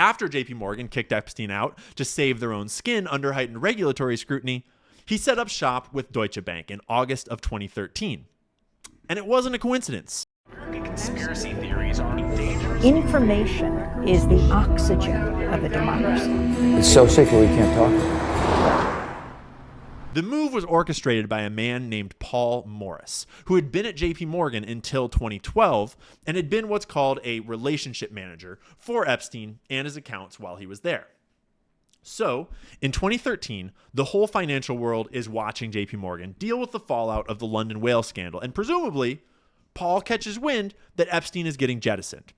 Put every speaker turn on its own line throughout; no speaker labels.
After JP Morgan kicked Epstein out to save their own skin under heightened regulatory scrutiny, he set up shop with Deutsche Bank in August of 2013. And it wasn't a coincidence.
Conspiracy theories are dangerous.
Information is the oxygen of a democracy.
It's so sick that we can't talk about it.
The move was orchestrated by a man named Paul Morris, who had been at JP Morgan until 2012 and had been what's called a relationship manager for Epstein and his accounts while he was there. So, in 2013, the whole financial world is watching JP Morgan deal with the fallout of the London whale scandal, and presumably, Paul catches wind that Epstein is getting jettisoned.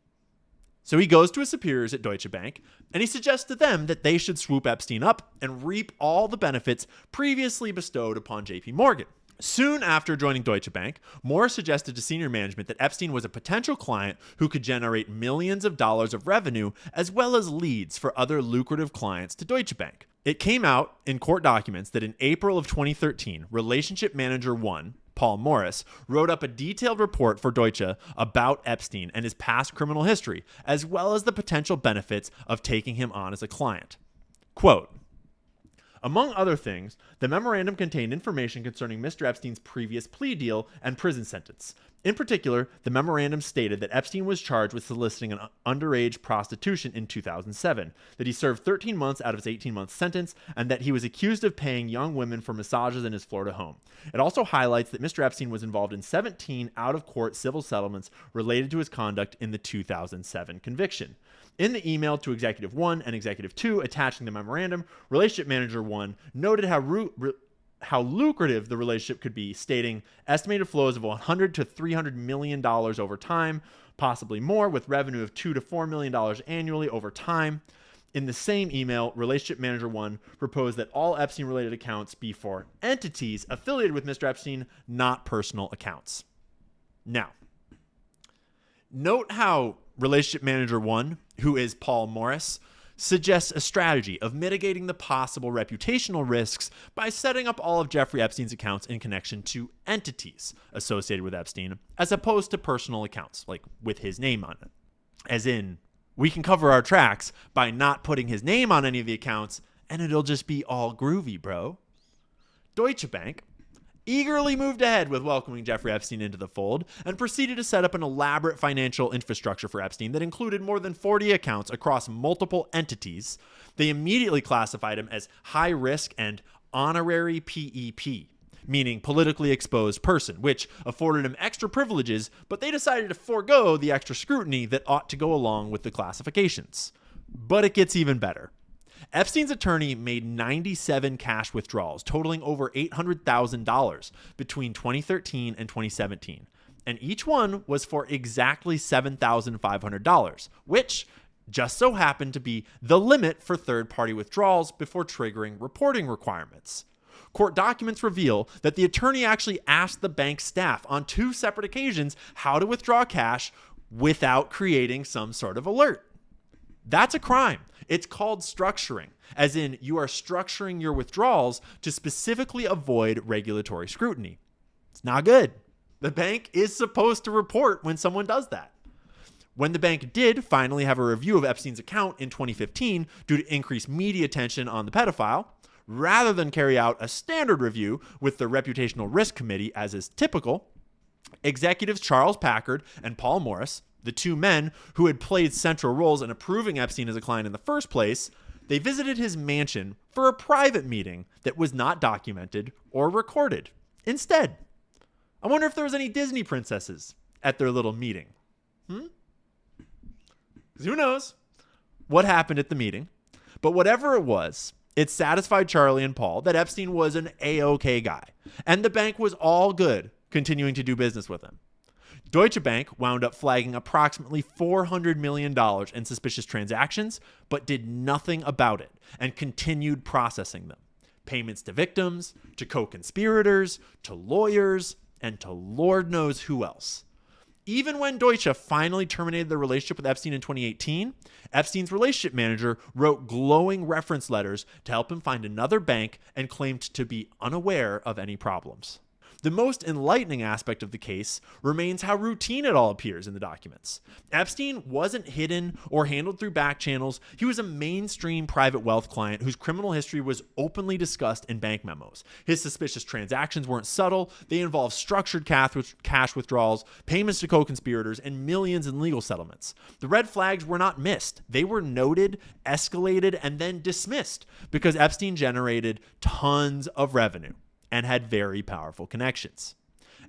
So he goes to his superiors at Deutsche Bank, and he suggests to them that they should swoop Epstein up and reap all the benefits previously bestowed upon JP Morgan. Soon after joining Deutsche Bank, Morris suggested to senior management that Epstein was a potential client who could generate millions of dollars of revenue as well as leads for other lucrative clients to Deutsche Bank. It came out in court documents that in April of 2013, Relationship Manager 1, Paul Morris, wrote up a detailed report for Deutsche about Epstein and his past criminal history, as well as the potential benefits of taking him on as a client. Quote, among other things, the memorandum contained information concerning Mr. Epstein's previous plea deal and prison sentence. In particular, the memorandum stated that Epstein was charged with soliciting an underage prostitution in 2007, that he served 13 months out of his 18-month sentence, and that he was accused of paying young women for massages in his Florida home. It also highlights that Mr. Epstein was involved in 17 out-of-court civil settlements related to his conduct in the 2007 conviction. In the email to Executive 1 and Executive 2 attaching the memorandum, Relationship Manager 1 noted how lucrative the relationship could be, stating estimated flows of $100 to $300 million over time, possibly more, with revenue of $2 to $4 million annually over time. In the same email, Relationship Manager 1 proposed that all Epstein-related accounts be for entities affiliated with Mr. Epstein, not personal accounts. Now, note how Relationship Manager 1, who is Paul Morris, suggests a strategy of mitigating the possible reputational risks by setting up all of Jeffrey Epstein's accounts in connection to entities associated with Epstein, as opposed to personal accounts, like with his name on it. As in, we can cover our tracks by not putting his name on any of the accounts, and it'll just be all groovy, bro. Deutsche Bank eagerly moved ahead with welcoming Jeffrey Epstein into the fold and proceeded to set up an elaborate financial infrastructure for Epstein that included more than 40 accounts across multiple entities. They immediately classified him as high risk and honorary PEP, meaning politically exposed person, which afforded him extra privileges, but they decided to forego the extra scrutiny that ought to go along with the classifications. But it gets even better. Epstein's attorney made 97 cash withdrawals, totaling over $800,000 between 2013 and 2017. And each one was for exactly $7,500, which just so happened to be the limit for third-party withdrawals before triggering reporting requirements. Court documents reveal that the attorney actually asked the bank staff on 2 separate occasions how to withdraw cash without creating some sort of alert. That's a crime. It's called structuring, as in you are structuring your withdrawals to specifically avoid regulatory scrutiny. It's not good. The bank is supposed to report when someone does that. When the bank did finally have a review of Epstein's account in 2015 due to increased media attention on the pedophile, rather than carry out a standard review with the Reputational Risk Committee as is typical, executives Charles Packard and Paul Morris, the 2 men who had played central roles in approving Epstein as a client in the first place, they visited his mansion for a private meeting that was not documented or recorded. Instead, I wonder if there was any Disney princesses at their little meeting. 'Cause who knows what happened at the meeting? But whatever it was, it satisfied Charlie and Paul that Epstein was an A-OK guy, and the bank was all good continuing to do business with him. Deutsche Bank wound up flagging approximately $400 million in suspicious transactions, but did nothing about it and continued processing them. Payments to victims, to co-conspirators, to lawyers, and to Lord knows who else. Even when Deutsche finally terminated their relationship with Epstein in 2018, Epstein's relationship manager wrote glowing reference letters to help him find another bank and claimed to be unaware of any problems. The most enlightening aspect of the case remains how routine it all appears in the documents. Epstein wasn't hidden or handled through back channels. He was a mainstream private wealth client whose criminal history was openly discussed in bank memos. His suspicious transactions weren't subtle. They involved structured cash withdrawals, payments to co-conspirators, and millions in legal settlements. The red flags were not missed. They were noted, escalated, and then dismissed because Epstein generated tons of revenue and had very powerful connections.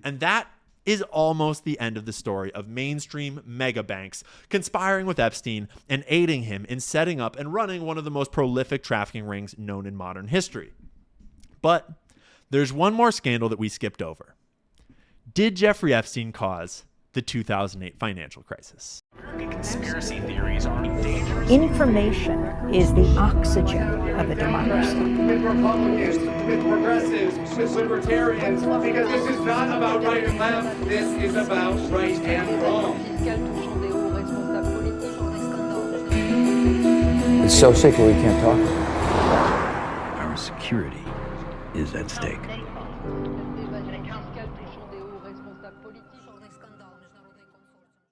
And that is almost the end of the story of mainstream mega banks conspiring with Epstein and aiding him in setting up and running one of the most prolific trafficking rings known in modern history. But there's one more scandal that we skipped over. Did Jeffrey Epstein cause the 2008 financial crisis?
Conspiracy theories are dangerous.
Information is the oxygen of a democracy.
With Republicans, with progressives, with libertarians, because this is not about right and left, this is about right and wrong.
It's so sacred we can't talk about it.
Our security is at stake.